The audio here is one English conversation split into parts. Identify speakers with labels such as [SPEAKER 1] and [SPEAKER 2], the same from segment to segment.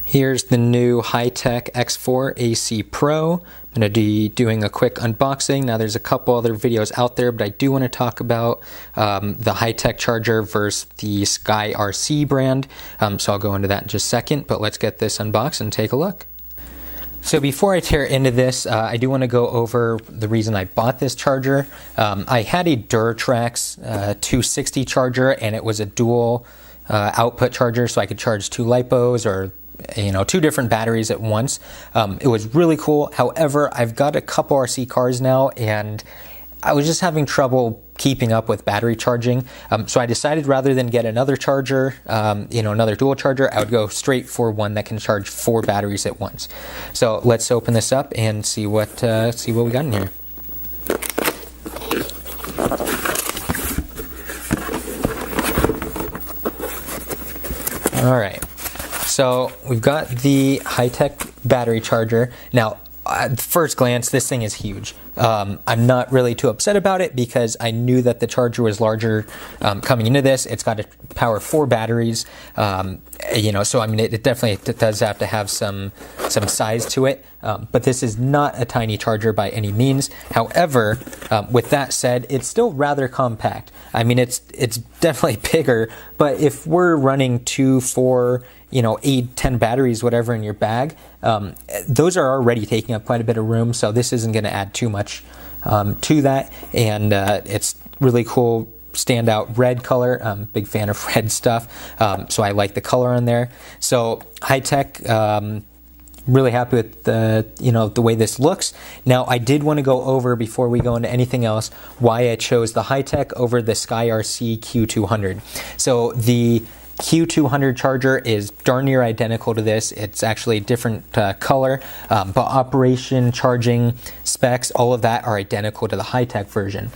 [SPEAKER 1] Here's the new Hitec X4 AC Pro. I'm going to be doing a quick unboxing. Now there's a couple other videos out there, but I do want to talk about the Hitec charger versus the SkyRC brand. So I'll go into that in just a second, but let's get this unboxed and take a look. So before I tear into this, I do want to go over the reason I bought this charger. I had a Duratrax 260 charger, and it was a dual output charger, so I could charge two LiPos or two different batteries at once. It was really cool. However, I've got a couple RC cars now, and I was just having trouble keeping up with battery charging. So I decided rather than get another charger, another dual charger, I would go straight for one that can charge 4 batteries at once. So let's open this up and see what we got in here. All right. So we've got the Hitec battery charger. Now, at first glance, this thing is huge. I'm not really too upset about it because I knew that the charger was larger coming into this. It's got to power 4 batteries, so I mean, it definitely does have to have some size to it. But this is not a tiny charger by any means. However, with that said, it's still rather compact. I mean, it's definitely bigger, but if we're running 2, 4, 8, 10 batteries, whatever in your bag, those are already taking up quite a bit of room, so this isn't going to add too much to that. And it's really cool standout red color. Big fan of red stuff, so I like the color on there. So Hitec, really happy with the way this looks. Now, I did want to go over, before we go into anything else, why I chose the Hitec over the SkyRC Q200. So the Q200 charger is darn near identical to this. It's actually a different color, but operation, charging, specs, all of that are identical to the Hitec version.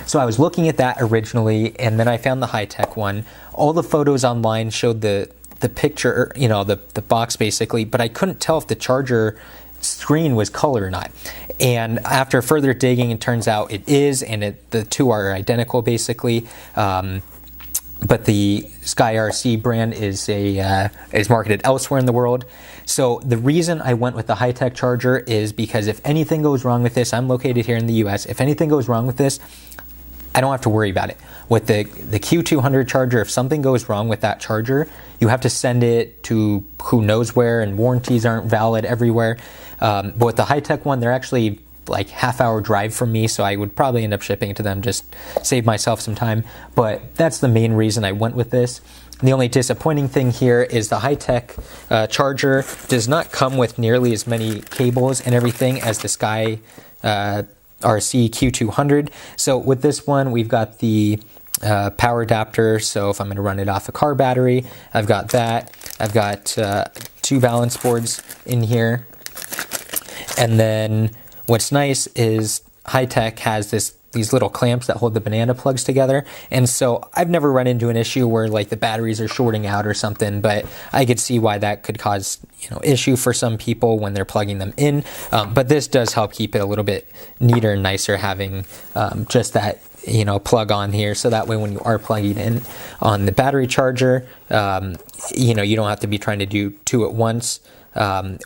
[SPEAKER 1] So I was looking at that originally, and then I found the Hitec one. All the photos online showed the picture, the box basically, but I couldn't tell if the charger screen was color or not. And after further digging, it turns out it is, and the two are identical basically. But the SkyRC brand is marketed elsewhere in the world. So the reason I went with the Hitec charger is because if anything goes wrong with this, I'm located here in the US, if anything goes wrong with this, I don't have to worry about it. With the Q200 charger, if something goes wrong with that charger, you have to send it to who knows where, and warranties aren't valid everywhere. But with the Hitec one, they're actually like half-hour drive from me, so I would probably end up shipping it to them, just save myself some time. But that's the main reason I went with this. The only disappointing thing here is the Hitec charger does not come with nearly as many cables and everything as the SkyRC Q200. So with this one, we've got the power adapter, so if I'm going to run it off a car battery, I've got that. I've got 2 balance boards in here. And then what's nice is Hitec has these little clamps that hold the banana plugs together, and so I've never run into an issue where like the batteries are shorting out or something, but I could see why that could cause issue for some people when they're plugging them in. But this does help keep it a little bit neater and nicer, having just that plug on here, so that way when you are plugging in on the battery charger, you don't have to be trying to do 2 at once.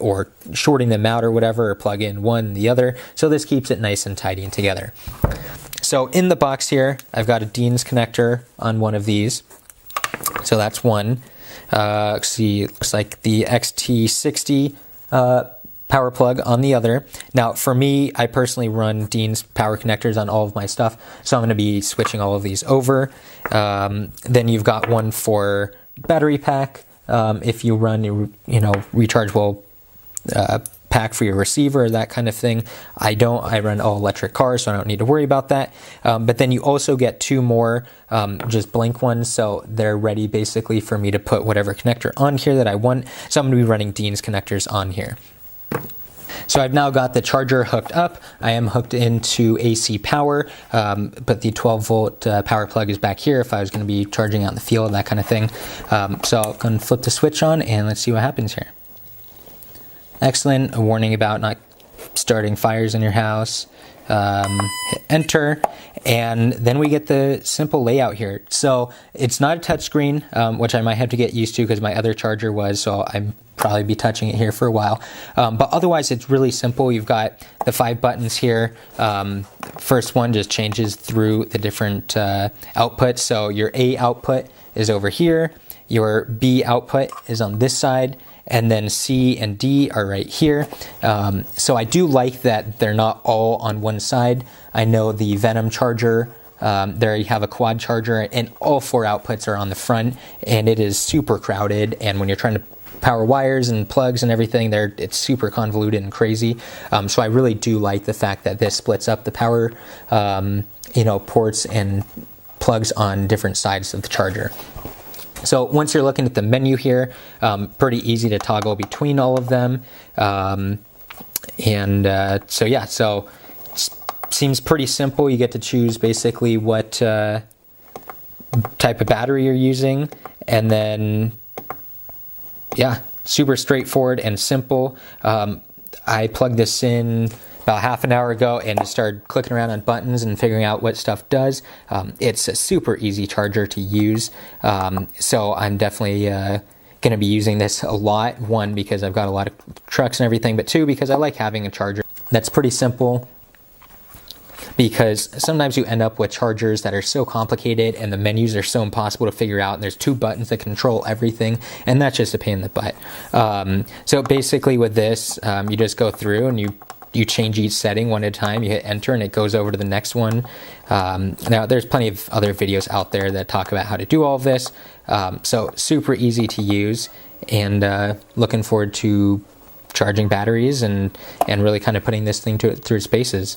[SPEAKER 1] Or shorting them out or whatever, or plug in one and the other. So this keeps it nice and tidy and together. So in the box here, I've got a Dean's connector on one of these. So that's one. See, looks like the XT60 power plug on the other. Now for me, I personally run Dean's power connectors on all of my stuff, so I'm going to be switching all of these over. Then you've got one for battery pack. If you run your, rechargeable pack for your receiver, that kind of thing. I don't. I run all electric cars, so I don't need to worry about that. But then you also get 2 more just blank ones, so they're ready basically for me to put whatever connector on here that I want. So I'm going to be running Dean's connectors on here. So I've now got the charger hooked up. I am hooked into AC power, but the 12-volt power plug is back here if I was going to be charging out in the field, that kind of thing. So I'm going to flip the switch on, and let's see what happens here. Excellent. A warning about not starting fires in your house. hit enter, and then we get the simple layout here. So it's not a touchscreen, which I might have to get used to because my other charger was, so I'm probably be touching it here for a while. But otherwise, it's really simple. You've got the 5 buttons here. First one just changes through the different outputs. So your A output is over here. Your B output is on this side. And then C and D are right here. So I do like that they're not all on one side. I know the Venom charger, there you have a quad charger, and all 4 outputs are on the front, and it is super crowded. And when you're trying to power wires and plugs and everything, it's super convoluted and crazy. So I really do like the fact that this splits up the power, ports and plugs on different sides of the charger. So once you're looking at the menu here, pretty easy to toggle between all of them. So it seems pretty simple. You get to choose basically what type of battery you're using, and then yeah, super straightforward and simple. I plugged this in about half an hour ago and just started clicking around on buttons and figuring out what stuff does. It's a super easy charger to use. So I'm definitely going to be using this a lot. 1, because I've got a lot of trucks and everything, but 2, because I like having a charger that's pretty simple. Because sometimes you end up with chargers that are so complicated and the menus are so impossible to figure out, and there's 2 buttons that control everything, and that's just a pain in the butt. So basically with this, you just go through and you change each setting one at a time. You hit enter and it goes over to the next one. Now there's plenty of other videos out there that talk about how to do all of this. So super easy to use, and looking forward to charging batteries and really kind of putting this thing through its paces.